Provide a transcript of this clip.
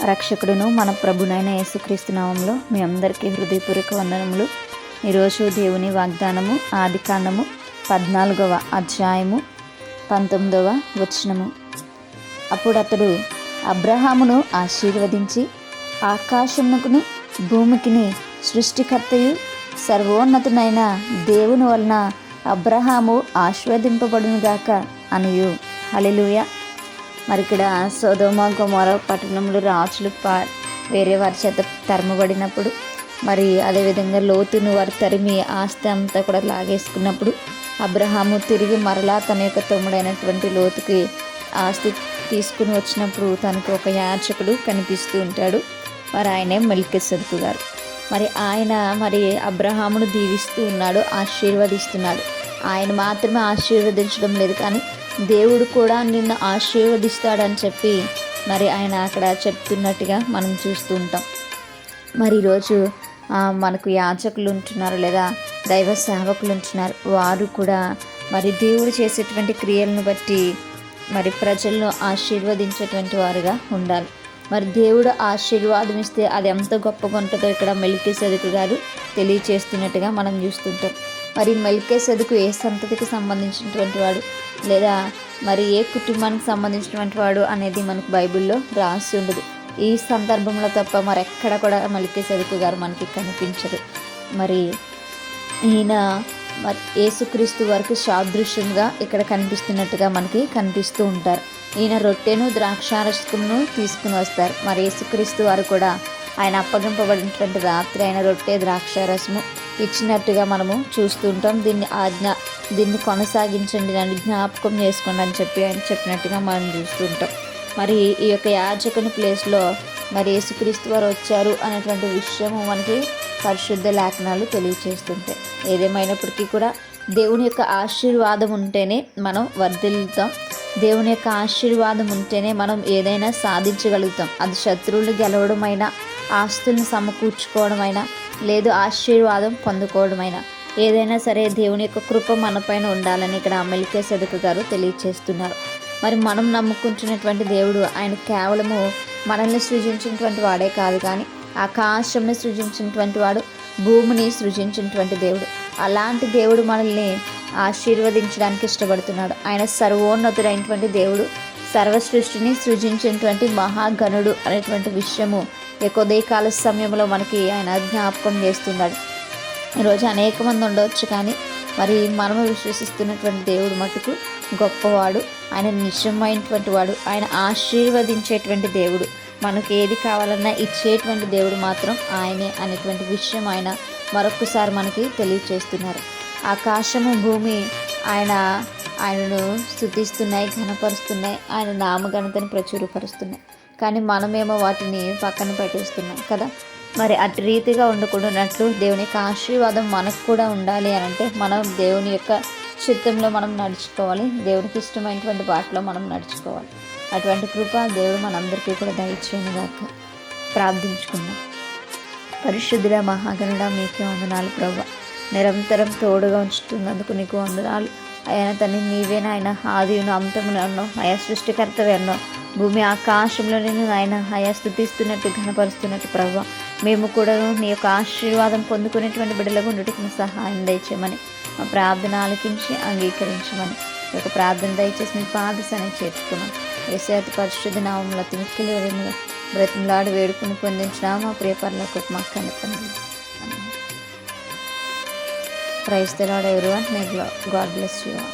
రక్షకుడును మన ప్రభునైన యేసుక్రీస్తు నామములో మీ అందరికీ హృదయపూర్వక వందనములు. ఈరోజు దేవుని వాగ్దానము ఆదికాండము 14వ అధ్యాయము 19వ వచనము. అప్పుడు అతడు అబ్రహామును ఆశీర్వదించి, ఆకాశమునకును భూమికిని సృష్టికర్తయు సర్వోన్నతునైన దేవుని వలన అబ్రహాము ఆశీర్వదింపబడునుగాక అనియు. హల్లెలూయా. మరి ఇక్కడ సొదొమ గొమొర్రా పట్టణంలో రాజులు వేరే వారి చేత తరమబడినప్పుడు, మరి అదేవిధంగా లోతును వారు తరిమి ఆస్తి అంతా కూడా లాగేసుకున్నప్పుడు అబ్రహాము తిరిగి మరలా తన యొక్క తమ్ముడైనటువంటి లోతుకి ఆస్తి తీసుకుని వచ్చినప్పుడు తనకు ఒక యాజకుడు కనిపిస్తూ ఉంటాడు. మరి ఆయనే మెల్కీసెదెకు గారు. మరి ఆయన అబ్రహామును దీవిస్తూ ఉన్నాడు, ఆశీర్వదిస్తున్నాడు. ఆయన మాత్రమే ఆశీర్వదించడం లేదు, కానీ దేవుడు కూడా నిన్ను ఆశీర్వదిస్తాడని చెప్పి మరి ఆయన అక్కడ చెప్తున్నట్టుగా మనం చూస్తూ ఉంటాం. మరి ఈరోజు మనకు యాజకులు ఉంటున్నారు, లేదా దైవ సేవకులు ఉంటున్నారు. వారు కూడా మరి దేవుడు చేసేటువంటి క్రియలను బట్టి మరి ప్రజలను ఆశీర్వదించేటువంటి వారుగా ఉండాలి. మరి దేవుడు ఆశీర్వాదం ఇస్తే అది ఎంత గొప్పగా ఉంటుందో ఇక్కడ మెల్కీసెదెకు గారు తెలియచేస్తున్నట్టుగా మనం చూస్తుంటాం. మరి మెల్కీసెదెకు ఏ సంతతికి సంబంధించినటువంటి వాడు, లేదా మరి ఏ కుటుంబానికి సంబంధించినటువంటి వాడు అనేది మనకు బైబిల్లో రాసి ఉండదు. ఈ సందర్భంలో తప్ప మరెక్కడ కూడా మెల్కీసెదెకు గారు మనకి కనిపించరు. మరి ఈయన యేసుక్రీస్తు వారికి సాదృశ్యంగా ఇక్కడ కనిపిస్తున్నట్టుగా మనకి కనిపిస్తూ ఉంటారు. ఈయన రొట్టెను ద్రాక్షారసమును తీసుకుని వస్తారు. మరి యేసుక్రీస్తు వారు కూడా ఆయన అప్పగింపబడినటువంటి రాత్రి ఆయన రొట్టె ద్రాక్షారసము ఇచ్చినట్టుగా మనము చూస్తూ ఉంటాం. దీన్ని కొనసాగించండి, నన్ను జ్ఞాపకం చేసుకోండి అని చెప్పి ఆయన చెప్పినట్టుగా మనం చూస్తూ ఉంటాం. మరి ఈ యొక్క యాజకుని ప్లేస్లో మరి యేసుక్రీస్తు వారు వచ్చారు అనేటువంటి విషయము మనకి పరిశుద్ధ లేఖనాలు తెలియచేస్తుంటాయి. ఏదేమైనప్పటికీ కూడా దేవుని యొక్క ఆశీర్వాదం ఉంటేనే మనం వర్ధిల్లుతాం. దేవుని యొక్క ఆశీర్వాదం ఉంటేనే మనం ఏదైనా సాధించగలుగుతాం. అది శత్రువులు గెలవడమైనా, ఆస్తులను సమకూర్చుకోవడమైనా, లేదు ఆశీర్వాదం పొందుకోవడమైనా, ఏదైనా సరే దేవుని యొక్క కృప మనపైన ఉండాలని ఇక్కడ మెల్కీసెదెకు గారు తెలియచేస్తున్నారు. మరి మనం నమ్ముకుంటున్నటువంటి దేవుడు ఆయన కేవలము మనల్ని సృజించినటువంటి వాడే కాదు, కానీ ఆకాశంని సృజించినటువంటి వాడు, భూమిని సృజించినటువంటి దేవుడు. అలాంటి దేవుడు మనల్ని ఆశీర్వదించడానికి ఇష్టపడుతున్నాడు. ఆయన సర్వోన్నతుడైనటువంటి దేవుడు, సర్వ సృష్టిని సృజించినటువంటి మహాగణుడు అనేటువంటి విషయము ఉదయకాల సమయంలో మనకి ఆయన జ్ఞాపకం చేస్తున్నాడు. ఈరోజు అనేక మంది ఉండవచ్చు, కానీ మరి మనము విశ్వసిస్తున్నటువంటి దేవుడు మటుకు గొప్పవాడు, ఆయన నిజమైనటువంటి వాడు, ఆయన ఆశీర్వదించేటువంటి దేవుడు, మనకు ఏది కావాలన్నా ఇచ్చేటువంటి దేవుడు మాత్రం ఆయనే అనేటువంటి విషయం ఆయన మరొకసారి మనకి తెలియచేస్తున్నారు. ఆకాశము భూమి ఆయనను స్తుతిస్తున్నాయి, ఘనపరుస్తున్నాయి, ఆయన నామఘనతను ప్రచురపరుస్తున్నాయి. కానీ మనమేమో వాటిని పక్కన పెట్టేస్తున్నాం కదా. మరి అటు రీతిగా ఉండకూడనట్లు దేవుని యొక్క ఆశీర్వాదం మనకు కూడా ఉండాలి అని అంటే మనం దేవుని యొక్క చిత్తంలో మనం నడుచుకోవాలి, దేవునికి ఇష్టమైనటువంటి బాటలో మనం నడుచుకోవాలి. అటువంటి కృప దేవుడు మనందరికీ కూడా దయచేయనుగాక. ప్రార్థించుకుందాం. పరిశుద్ధుడ మహాగణుడ, మీకే వందనాలు ప్రభువా. నిరంతరం తోడుగా ఉంచుతున్నందుకు నీకు వందనాలు. ఆయన తను నీవేనా, ఆయన ఆదియును అంతమును అన్నావు, ఆయా సృష్టికర్తవే అన్నావు. భూమి ఆకాశంలో నేను ఆయన ఆయా స్థుతిస్తున్నట్టు ఘనపరుస్తున్నట్టు ప్రభువా, మేము కూడా నీ యొక్క ఆశీర్వాదం పొందుకునేటువంటి బిడ్డలకు ఉండుటకు సహాయం దయచేయమని, మా ప్రార్థన ఆలకించి అంగీకరించమని, ఈ యొక్క ప్రార్థన దయచేసి మీ పాదసని చేర్చుకున్నాం. యేసు పరిశుద్ధ నామములో అతి మిక్కిలి బ్రతిమలాడి వేడుకుని పొందించిన మా ప్రియ పరలోకపు మా కనిపండి. Praise the Lord everyone. May God bless you all.